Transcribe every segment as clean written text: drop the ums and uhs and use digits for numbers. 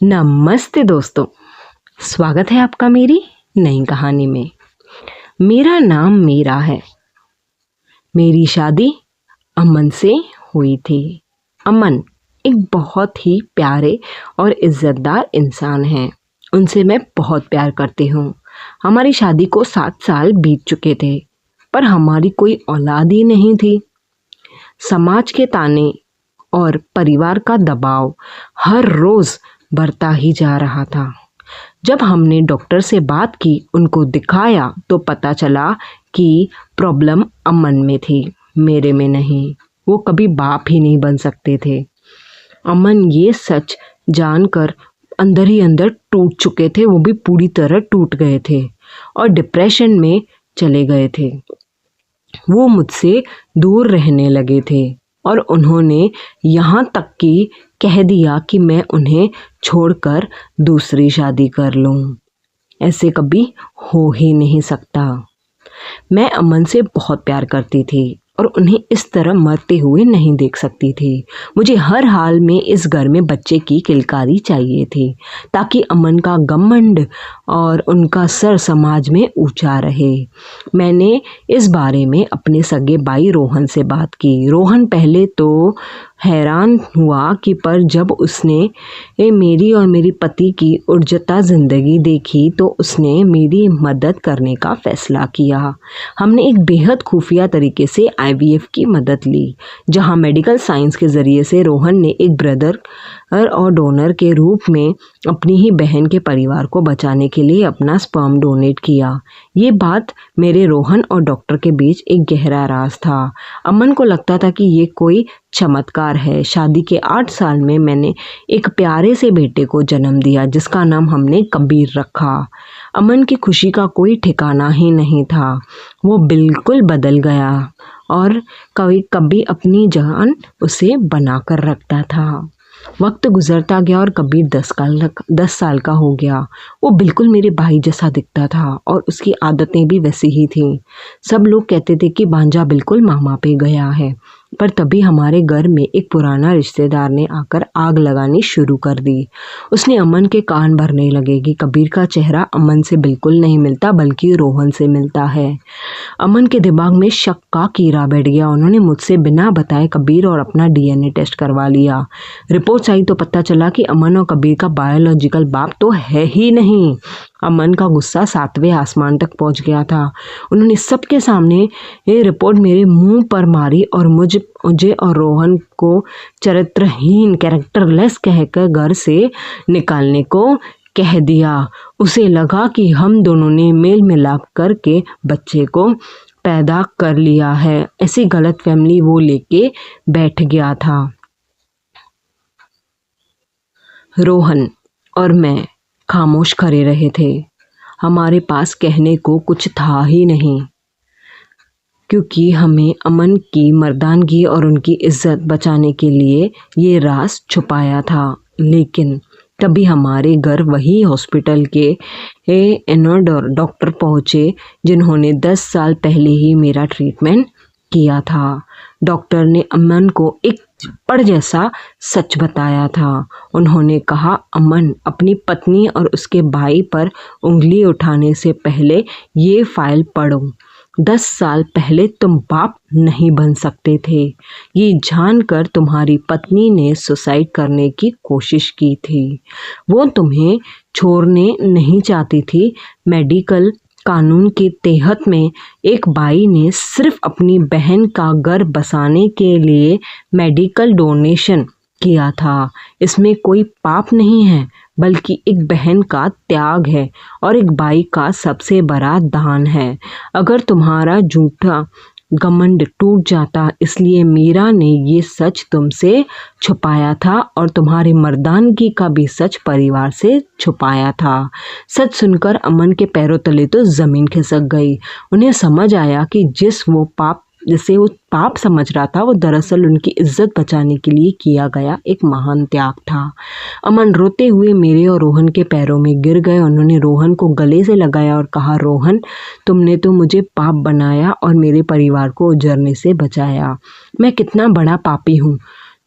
नमस्ते दोस्तों, स्वागत है आपका मेरी नई कहानी में। मेरा नाम मीरा है। मेरी शादी अमन से हुई थी। अमन एक बहुत ही प्यारे और इज्जतदार इंसान हैं। उनसे मैं बहुत प्यार करती हूँ। हमारी शादी को 7 साल बीत चुके थे, पर हमारी कोई औलाद ही नहीं थी। समाज के ताने और परिवार का दबाव हर रोज़ बढ़ता ही जा रहा था। जब हमने डॉक्टर से बात की, उनको दिखाया, तो पता चला कि प्रॉब्लम अमन में थी, मेरे में नहीं। वो कभी बाप ही नहीं बन सकते थे। अमन ये सच जानकर अंदर ही अंदर टूट चुके थे। वो भी पूरी तरह टूट गए थे और डिप्रेशन में चले गए थे। वो मुझसे दूर रहने लगे थे और उन्होंने यहाँ तक कि कह दिया कि मैं उन्हें छोड़कर दूसरी शादी कर लूँ। ऐसे कभी हो ही नहीं सकता। मैं अमन से बहुत प्यार करती थी और उन्हें इस तरह मरते हुए नहीं देख सकती थी। मुझे हर हाल में इस घर में बच्चे की किलकारी चाहिए थी, ताकि अमन का घमंड और उनका सर समाज में ऊंचा रहे। मैंने इस बारे में अपने सगे भाई रोहन से बात की। रोहन पहले तो हैरान हुआ कि पर जब उसने मेरी और मेरी पति की उर्जता ज़िंदगी देखी तो उसने मेरी मदद करने का फ़ैसला किया। हमने एक बेहद खुफिया तरीके से IVF की मदद ली, जहां मेडिकल साइंस के ज़रिए से रोहन ने एक ब्रदर और डोनर के रूप में अपनी ही बहन के परिवार को बचाने के लिए अपना स्पर्म डोनेट किया। ये बात मेरे रोहन और डॉक्टर के बीच एक गहरा राज था। अमन को लगता था कि ये कोई चमत्कार है। शादी के 8 साल में मैंने एक प्यारे से बेटे को जन्म दिया, जिसका नाम हमने कबीर रखा। अमन की खुशी का कोई ठिकाना ही नहीं था। वो बिल्कुल बदल गया और कभी कभी अपनी जान उसे बनाकर रखता था। वक्त गुजरता गया और कबीर 10 साल का हो गया। वो बिल्कुल मेरे भाई जैसा दिखता था और उसकी आदतें भी वैसी ही थीं। सब लोग कहते थे कि भांजा बिल्कुल मामा पे गया है, पर तभी हमारे घर में एक पुराना रिश्तेदार ने आकर आग लगानी शुरू कर दी। उसने अमन के कान भरने लगे कि कबीर का चेहरा अमन से बिल्कुल नहीं मिलता, बल्कि रोहन से मिलता है। अमन के दिमाग में शक का कीड़ा बैठ गया। उन्होंने मुझसे बिना बताए कबीर और अपना DNA टेस्ट करवा लिया। रिपोर्ट्स आई तो पता चला कि अमन और कबीर का बायोलॉजिकल बाप तो है ही नहीं। अमन का गुस्सा 7वें आसमान तक पहुंच गया था। उन्होंने सबके सामने ये रिपोर्ट मेरे मुंह पर मारी और मुझे और रोहन को चरित्रहीन, कैरेक्टरलेस कहकर घर से निकालने को कह दिया। उसे लगा कि हम दोनों ने मेल मिलाप करके बच्चे को पैदा कर लिया है। ऐसी गलत फैमिली वो लेके बैठ गया था। रोहन और मैं खामोश खड़े रहे थे। हमारे पास कहने को कुछ था ही नहीं, क्योंकि हमें अमन की मर्दानगी और उनकी इज्जत बचाने के लिए ये राज छुपाया था। लेकिन तभी हमारे घर वही हॉस्पिटल के डॉक्टर पहुँचे, जिन्होंने 10 साल पहले ही मेरा ट्रीटमेंट किया था। डॉक्टर ने अमन को एक पढ़ जैसा सच बताया था। उन्होंने कहा, अमन, अपनी पत्नी और उसके भाई पर उंगली उठाने से पहले ये फाइल पढ़ो। 10 साल पहले तुम बाप नहीं बन सकते थे। ये जानकर तुम्हारी पत्नी ने सुसाइड करने की कोशिश की थी। वो तुम्हें छोड़ने नहीं चाहती थी। मेडिकल कानून के तहत में एक भाई ने सिर्फ अपनी बहन का घर बसाने के लिए मेडिकल डोनेशन किया था। इसमें कोई पाप नहीं है, बल्कि एक बहन का त्याग है और एक भाई का सबसे बड़ा दान है। अगर तुम्हारा झूठा घमंड टूट जाता, इसलिए मीरा ने ये सच तुमसे छुपाया था और तुम्हारी मर्दानगी का भी सच परिवार से छुपाया था। सच सुनकर अमन के पैरों तले तो ज़मीन खिसक गई। उन्हें समझ आया कि जिसे वो पाप समझ रहा था, वो दरअसल उनकी इज्जत बचाने के लिए किया गया एक महान त्याग था। अमन रोते हुए मेरे और रोहन के पैरों में गिर गए। उन्होंने रोहन को गले से लगाया और कहा, रोहन, तुमने तो मुझे पाप बनाया और मेरे परिवार को उजड़ने से बचाया। मैं कितना बड़ा पापी हूँ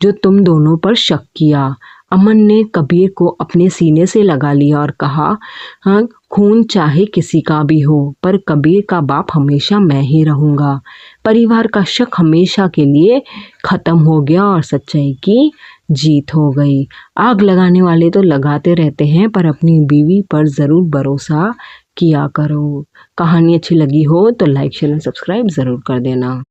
जो तुम दोनों पर शक किया। अमन ने कबीर को अपने सीने से लगा लिया और कहा, हाँ, खून चाहे किसी का भी हो, पर कबीर का बाप हमेशा मैं ही रहूँगा। परिवार का शक हमेशा के लिए ख़त्म हो गया और सच्चाई की जीत हो गई। आग लगाने वाले तो लगाते रहते हैं, पर अपनी बीवी पर ज़रूर भरोसा किया करो। कहानी अच्छी लगी हो तो लाइक शेयर एंड सब्सक्राइब ज़रूर कर देना।